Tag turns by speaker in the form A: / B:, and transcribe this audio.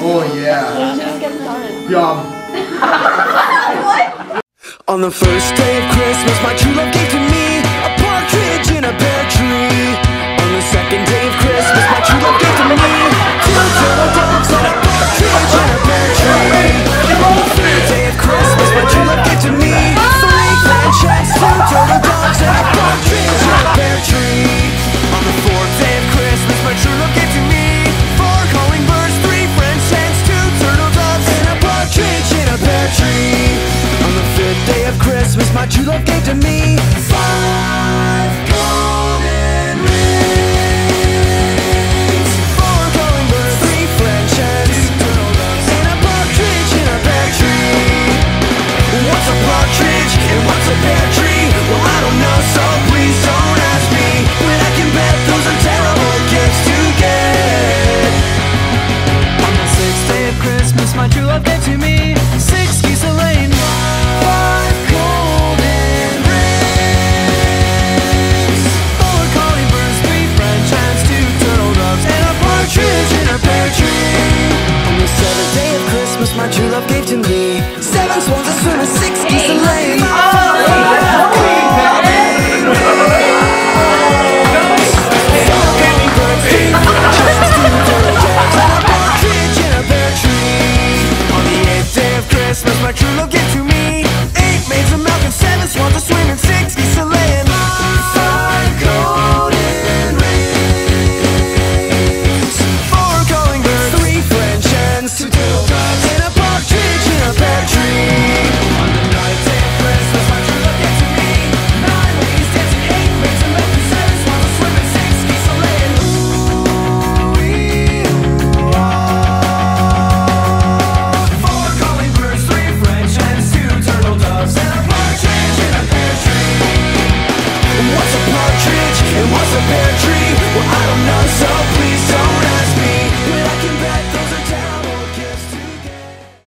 A: Oh yeah.
B: Just get started.
A: Yum.
C: On the first day of Christmas, my true love gave to me a partridge in a pear tree. On the second day of Christmas, my true love gave to me two turtle doves and a partridge in a pear tree. On the third day of Christmas, my true love gave to me three planchets, two turtle doves and a partridge in a pear tree. On the fourth day of Christmas, my true love gave to me four calling birds, three French hens, two turtle doves and a partridge in a pear tree. On the fifth day of Christmas, my true love gave to me five golden rings, four calling birds, three French hens, two turtle doves and a partridge in a pear tree. What's a partridge and what's a pear tree? Well, I don't know, so please don't ask me. But I can bet those are terrible gifts to get. On the sixth day of Christmas, my true love gave to me six geese a laying, five golden rings, four calling birds, three French hens, two turtle doves and a partridge in a pear tree. On the seventh day of Christmas, my true love gave to me seven swans a swimming, six geese a laying, Christmas, my true love gave to me eight maids of milk and seven swans a swimming, six geese a laying, five golden rings, four calling birds, three French hens, two turtle doves and a partridge in a pear tree. On the ninth day of Christmas, my true love gave to me nine ladies dancing, eight maids of milk and seven swans a swimming, six geese a laying. And what's a pear tree? Well, I don't know, so